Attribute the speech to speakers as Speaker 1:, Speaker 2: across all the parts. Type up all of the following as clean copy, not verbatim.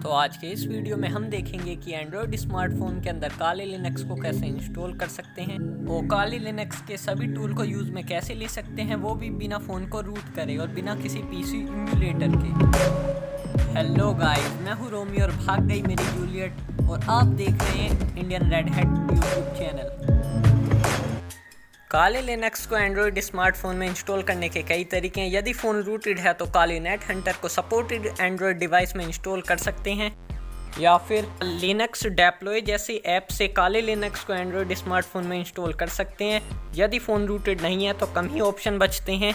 Speaker 1: तो आज के इस वीडियो में हम देखेंगे कि एंड्रॉयड स्मार्टफोन के अंदर काली लिनक्स को कैसे इंस्टॉल कर सकते हैं और काली लिनक्स के सभी टूल को यूज में कैसे ले सकते हैं, वो भी बिना फ़ोन को रूट करे और बिना किसी पीसी इम्यूलेटर के। हेलो गाइस, मैं हूँ रोमी और भाग गई मेरी जूलियट और आप देख रहे हैं Indian Red Hat YouTube channel. Kali Linux को एंड्रॉयड स्मार्टफोन में इंस्टॉल करने के कई तरीके हैं। यदि फ़ोन रूटेड है तो काली नेट हंटर को सपोर्टेड एंड्रॉयड डिवाइस में इंस्टॉल कर सकते हैं या फिर लिनक्स डेप्लॉय जैसी ऐप से काली लिनक्स को एंड्रॉयड स्मार्टफोन में इंस्टॉल कर सकते हैं। यदि फ़ोन रूटेड नहीं है तो कम ही ऑप्शन बचते हैं,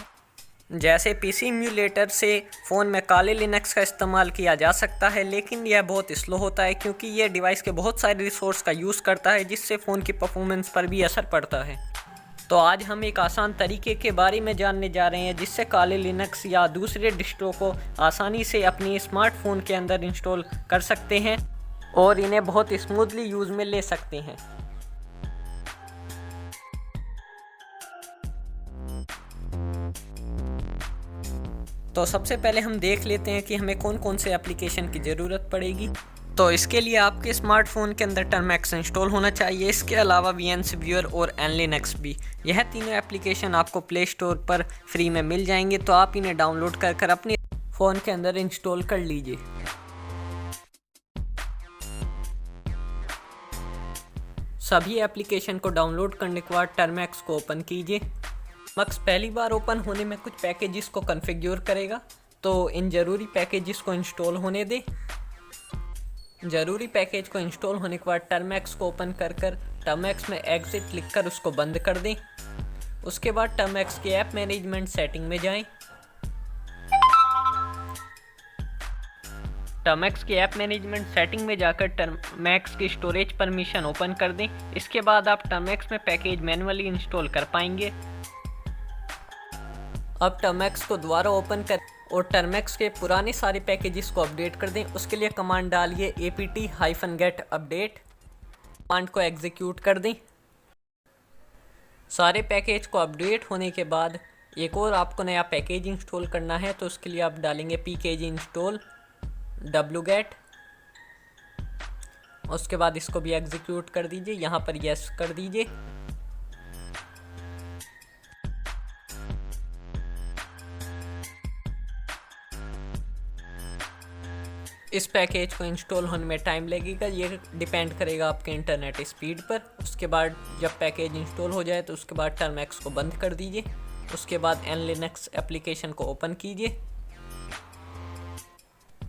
Speaker 1: जैसे पीसी इम्यूलेटर से फ़ोन में काली लिनक्स का इस्तेमाल किया जा सकता है, लेकिन यह बहुत स्लो होता है क्योंकि यह डिवाइस के बहुत सारे रिसोर्स का यूज़ करता है, जिससे फ़ोन की परफॉर्मेंस पर भी असर पड़ता है। तो आज हम एक आसान तरीके के बारे में जानने जा रहे हैं जिससे काली लिनक्स या दूसरे डिस्ट्रो को आसानी से अपनी स्मार्टफोन के अंदर इंस्टॉल कर सकते हैं और इन्हें बहुत स्मूथली यूज़ में ले सकते हैं। तो सबसे पहले हम देख लेते हैं कि हमें कौन कौन से एप्लीकेशन की ज़रूरत पड़ेगी। तो इसके लिए आपके स्मार्टफोन के अंदर टर्मैक्स इंस्टॉल होना चाहिए। इसके अलावा VNC व्यूअर और nlinux भी। यह तीनों एप्लीकेशन आपको प्ले स्टोर पर फ्री में मिल जाएंगे, तो आप इन्हें डाउनलोड कर अपने फ़ोन के अंदर इंस्टॉल कर लीजिए। सभी एप्लीकेशन को डाउनलोड करने के बाद टर्मैक्स को ओपन कीजिए। टर्मैक्स पहली बार ओपन होने में कुछ पैकेजेस को कॉन्फ़िगर करेगा, तो इन ज़रूरी पैकेजेस को इंस्टॉल होने दें। ज़रूरी पैकेज को इंस्टॉल होने के बाद टर्मैक्स को ओपन कर टर्मैक्स में एग्जिट लिखकर उसको बंद कर दें। उसके बाद टर्मैक्स के ऐप मैनेजमेंट सेटिंग में जाएं। टर्मैक्स के ऐप मैनेजमेंट सेटिंग में जाकर टर्मैक्स की स्टोरेज परमिशन ओपन कर दें। इसके बाद आप टर्मैक्स में पैकेज मैन्युअली इंस्टॉल कर पाएंगे। अब टर्मैक्स को दोबारा ओपन कर और टर्मैक्स के पुराने सारे पैकेजेस को अपडेट कर दें। उसके लिए कमांड डालिए apt-get अपडेट। कमांड को एग्जीक्यूट कर दें। सारे पैकेज को अपडेट होने के बाद एक और आपको नया पैकेज इंस्टॉल करना है, तो उसके लिए आप डालेंगे pkg इंस्टॉल wget। उसके बाद इसको भी एग्जीक्यूट कर दीजिए, यहाँ पर यस कर दीजिए। इस पैकेज को इंस्टॉल होने में टाइम लगेगा, ये डिपेंड करेगा आपके इंटरनेट स्पीड पर। उसके बाद जब पैकेज इंस्टॉल हो जाए तो उसके बाद टर्मैक्स को बंद कर दीजिए। उसके बाद nlinux एप्लीकेशन को ओपन कीजिए।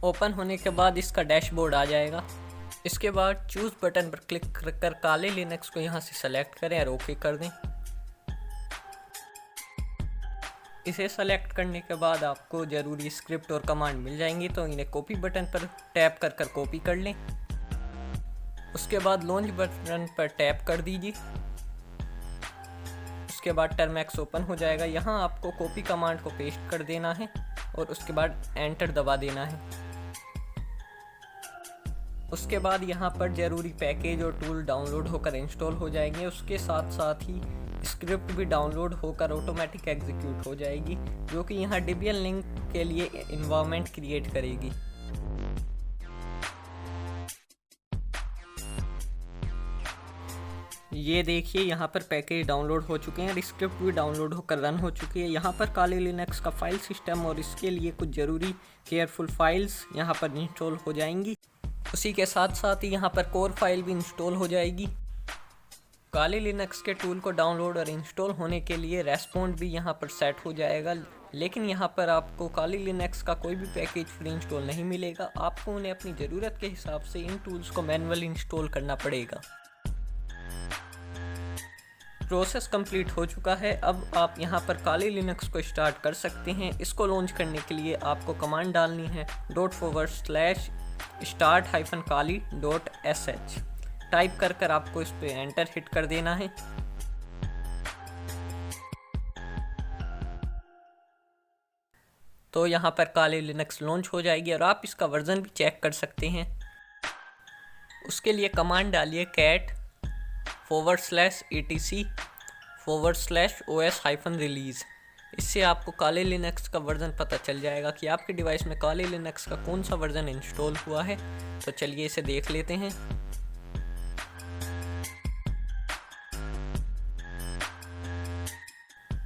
Speaker 1: ओपन होने के बाद इसका डैशबोर्ड आ जाएगा। इसके बाद चूज़ बटन पर क्लिक कर काले लिनक्स को यहाँ से सेलेक्ट करें और ओके कर दें। इसे सेलेक्ट करने के बाद आपको ज़रूरी स्क्रिप्ट और कमांड मिल जाएंगी, तो इन्हें कॉपी बटन पर टैप कर कॉपी कर लें। उसके बाद लॉन्च बटन पर टैप कर दीजिए। उसके बाद टर्मैक्स ओपन हो जाएगा। यहाँ आपको कॉपी कमांड को पेस्ट कर देना है और उसके बाद एंटर दबा देना है। उसके बाद यहाँ पर ज़रूरी पैकेज और टूल डाउनलोड होकर इंस्टॉल हो जाएंगे। उसके साथ साथ ही स्क्रिप्ट भी डाउनलोड होकर ऑटोमेटिक एग्जीक्यूट हो जाएगी, जो कि यहाँ डेबियन लिंक के लिए इन्वायरमेंट क्रिएट करेगी। ये देखिए, यहाँ पर पैकेज डाउनलोड हो चुके हैं और स्क्रिप्ट भी डाउनलोड होकर रन हो चुकी है। यहाँ पर काली लिनक्स का फाइल सिस्टम और इसके लिए कुछ ज़रूरी केयरफुल फाइल्स यहाँ पर इंस्टॉल हो जाएंगी। उसी के साथ साथ ही यहाँ पर कोर फाइल भी इंस्टॉल हो जाएगी। काली लिनक्स के टूल को डाउनलोड और इंस्टॉल होने के लिए रेस्पॉन्ड भी यहाँ पर सेट हो जाएगा, लेकिन यहाँ पर आपको काली लिनक्स का कोई भी पैकेज फ्री इंस्टॉल नहीं मिलेगा। आपको उन्हें अपनी ज़रूरत के हिसाब से इन टूल्स को मैन्युअली इंस्टॉल करना पड़ेगा। प्रोसेस कंप्लीट हो चुका है। अब आप यहाँ पर काली लिनक्स को स्टार्ट कर सकते हैं। इसको लॉन्च करने के लिए आपको कमांड डालनी है $/start-kali.sh। टाइप कर आपको इस पे एंटर हिट कर देना है। तो यहाँ पर काली लिनक्स लॉन्च हो जाएगी और आप इसका वर्जन भी चेक कर सकते हैं। उसके लिए कमांड डालिए cat/etc/os-release। इससे आपको काली लिनक्स का वर्जन पता चल जाएगा कि आपके डिवाइस में काली लिनक्स का कौन सा वर्जन इंस्टॉल हुआ है। तो चलिए इसे देख लेते हैं।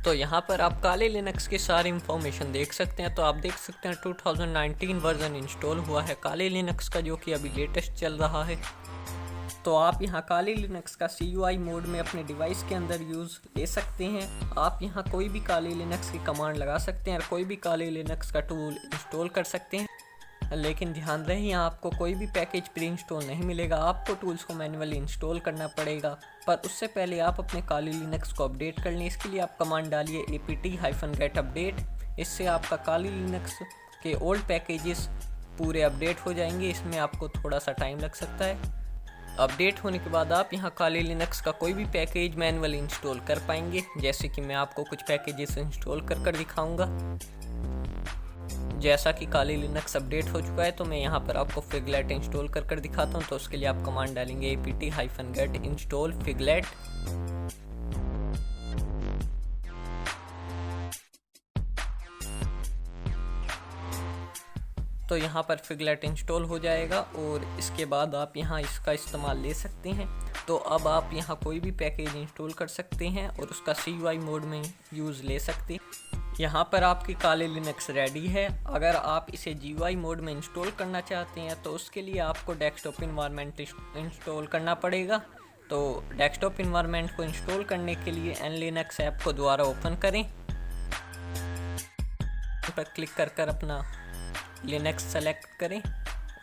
Speaker 1: तो यहाँ पर आप काली लिनक्स की सारी इंफॉर्मेशन देख सकते हैं। तो आप देख सकते हैं 2019 वर्जन इंस्टॉल हुआ है काली लिनक्स का, जो कि अभी लेटेस्ट चल रहा है। तो आप यहाँ काली लिनक्स का CUI मोड में अपने डिवाइस के अंदर यूज़ ले सकते हैं। आप यहाँ कोई भी काली लिनक्स की कमांड लगा सकते हैं और कोई भी काली लिनक्स का टूल इंस्टॉल कर सकते हैं। लेकिन ध्यान रहे, यहाँ आपको कोई भी पैकेज प्री इंस्टॉल नहीं मिलेगा, आपको टूल्स को मैन्युअली इंस्टॉल करना पड़ेगा। पर उससे पहले आप अपने काली लिनक्स को अपडेट कर लें। इसके लिए आप कमांड डालिए apt-get अपडेट। इससे आपका काली लिनक्स के ओल्ड पैकेजेस पूरे अपडेट हो जाएंगे। इसमें आपको थोड़ा सा टाइम लग सकता है। अपडेट होने के बाद आप यहाँ काली लिनक्स का कोई भी पैकेज मैन्युअली इंस्टॉल कर पाएंगे, जैसे कि मैं आपको कुछ पैकेजेस इंस्टॉल कर दिखाऊंगा। जैसा कि काली लिनक्स अपडेट हो चुका है, तो मैं यहाँ पर आपको फिगलेट इंस्टॉल कर दिखाता हूँ। तो उसके लिए आप कमांड डालेंगे apt-get install फिगलेट। तो यहाँ पर फिगलेट इंस्टॉल हो जाएगा और इसके बाद आप यहाँ इसका इस्तेमाल ले सकते हैं। तो अब आप यहाँ कोई भी पैकेज इंस्टॉल कर सकते हैं और उसका CUI मोड में यूज़ ले सकते हैं। यहाँ पर आपकी काली लिनक्स रेडी है। अगर आप इसे GUI मोड में इंस्टॉल करना चाहते हैं तो उसके लिए आपको डेस्कटॉप इन्वायरमेंट इंस्टॉल करना पड़ेगा। तो डेस्कटॉप इन्वायरमेंट को इंस्टॉल करने के लिए nlinux ऐप को दोबारा ओपन करें, पर क्लिक कर अपना लिनक्स सेलेक्ट करें।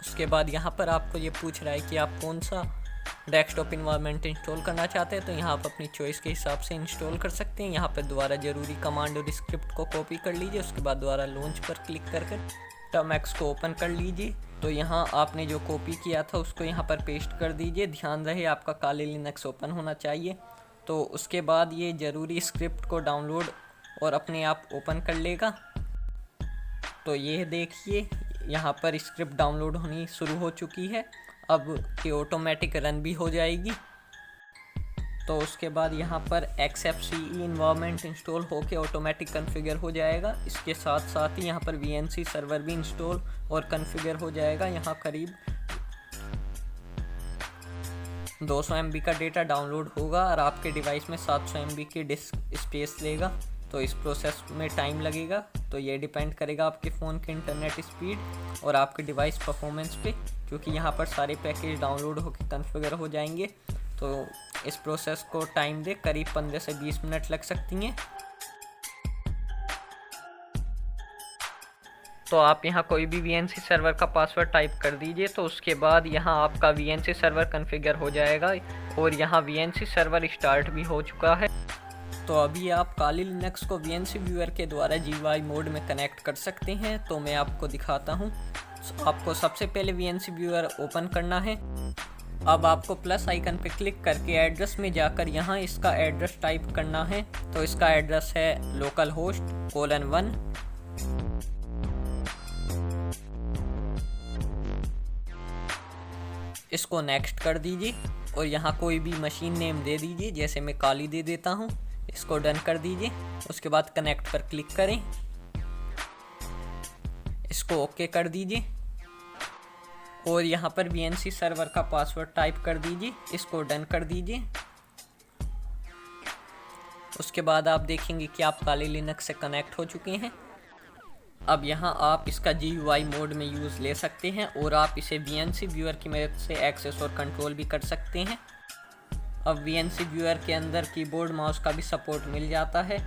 Speaker 1: उसके बाद यहाँ पर आपको ये पूछ रहा है कि आप कौन सा डेस्कटॉप इन्वायरमेंट इंस्टॉल करना चाहते हैं। तो यहाँ आप अपनी चॉइस के हिसाब से इंस्टॉल कर सकते हैं। यहाँ पर दोबारा ज़रूरी कमांड और स्क्रिप्ट को कॉपी कर लीजिए। उसके बाद दोबारा लॉन्च पर क्लिक कर टर्मैक्स को ओपन कर लीजिए। तो यहाँ आपने जो कॉपी किया था उसको यहाँ पर पेस्ट कर दीजिए। ध्यान रहे आपका काली लिनक्स ओपन होना चाहिए। तो उसके बाद ये ज़रूरी स्क्रिप्ट को डाउनलोड और अपने आप ओपन कर लेगा। तो ये देखिए यहाँ पर स्क्रिप्ट डाउनलोड होनी शुरू हो चुकी है। अब ये ऑटोमेटिक रन भी हो जाएगी। तो उसके बाद यहाँ पर XFCE इन्वायरमेंट इंस्टॉल होके ऑटोमेटिक कॉन्फ़िगर हो जाएगा। इसके साथ साथ ही यहाँ पर VNC सर्वर भी इंस्टॉल और कॉन्फ़िगर हो जाएगा। यहाँ करीब 200 MB का डेटा डाउनलोड होगा और आपके डिवाइस में 700 MB की डिस्क स्पेस लेगा। तो इस प्रोसेस में टाइम लगेगा। तो ये डिपेंड करेगा आपके फ़ोन के इंटरनेट स्पीड और आपके डिवाइस परफॉर्मेंस पे, क्योंकि यहाँ पर सारे पैकेज डाउनलोड होकर कॉन्फ़िगर हो जाएंगे। तो इस प्रोसेस को टाइम दे करीब 15 से 20 मिनट लग सकती हैं। तो आप यहाँ कोई भी VNC सर्वर का पासवर्ड टाइप कर दीजिए। तो उसके बाद यहाँ आपका VNC सर्वर कॉन्फ़िगर हो जाएगा और यहाँ VNC सर्वर स्टार्ट भी हो चुका है। तो अभी आप काली लिनक्स को VNC व्यूअर के द्वारा GUI मोड में कनेक्ट कर सकते हैं। तो मैं आपको दिखाता हूँ। आपको सबसे पहले VNC व्यूअर ओपन करना है। अब आपको प्लस आइकन पे क्लिक करके एड्रेस में जाकर यहाँ इसका एड्रेस टाइप करना है। तो इसका एड्रेस है localhost:1। इसको नेक्स्ट कर दीजिए और यहाँ कोई भी मशीन नेम दे दीजिए, जैसे मैं काली दे देता हूँ। इसको डन कर दीजिए। उसके बाद कनेक्ट पर क्लिक करें, इसको ओके कर दीजिए और यहाँ पर VNC सर्वर का पासवर्ड टाइप कर दीजिए। इसको डन कर दीजिए। उसके बाद आप देखेंगे कि आप काली लिनक्स से कनेक्ट हो चुके हैं। अब यहाँ आप इसका GUI मोड में यूज़ ले सकते हैं और आप इसे VNC व्यूअर की मदद से एक्सेस और कंट्रोल भी कर सकते हैं। अब VNC व्यूअर के अंदर कीबोर्ड माउस का भी सपोर्ट मिल जाता है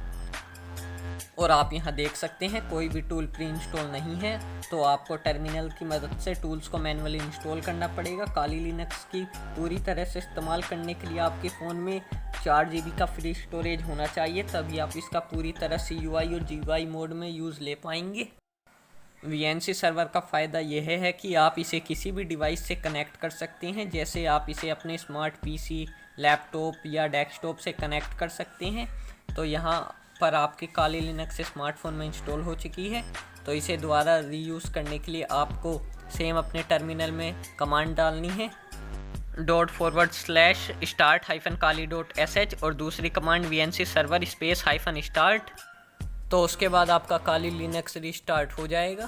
Speaker 1: और आप यहाँ देख सकते हैं कोई भी टूल प्री इंस्टॉल नहीं है। तो आपको टर्मिनल की मदद से टूल्स को मैन्युअली इंस्टॉल करना पड़ेगा। काली लिनक्स की पूरी तरह से इस्तेमाल करने के लिए आपके फ़ोन में 4 GB का फ्री स्टोरेज होना चाहिए, तभी आप इसका पूरी तरह CUI और GUI मोड में यूज़ ले पाएंगे। VNC सर्वर का फ़ायदा यह है कि आप इसे किसी भी डिवाइस से कनेक्ट कर सकते हैं। जैसे आप इसे अपने स्मार्ट PC, लैपटॉप या डेस्कटॉप से कनेक्ट कर सकते हैं। तो यहाँ पर आपकी काली लिनक्स स्मार्टफोन में इंस्टॉल हो चुकी है। तो इसे दोबारा रीयूज़ करने के लिए आपको सेम अपने टर्मिनल में कमांड डालनी है $/start-kali.sh और दूसरी कमांड VNC server -start। तो उसके बाद आपका काली लिनक्स रिस्टार्ट हो जाएगा।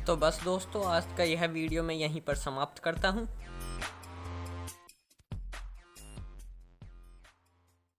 Speaker 1: तो बस दोस्तों, आज का यह वीडियो मैं यहीं पर समाप्त करता हूँ।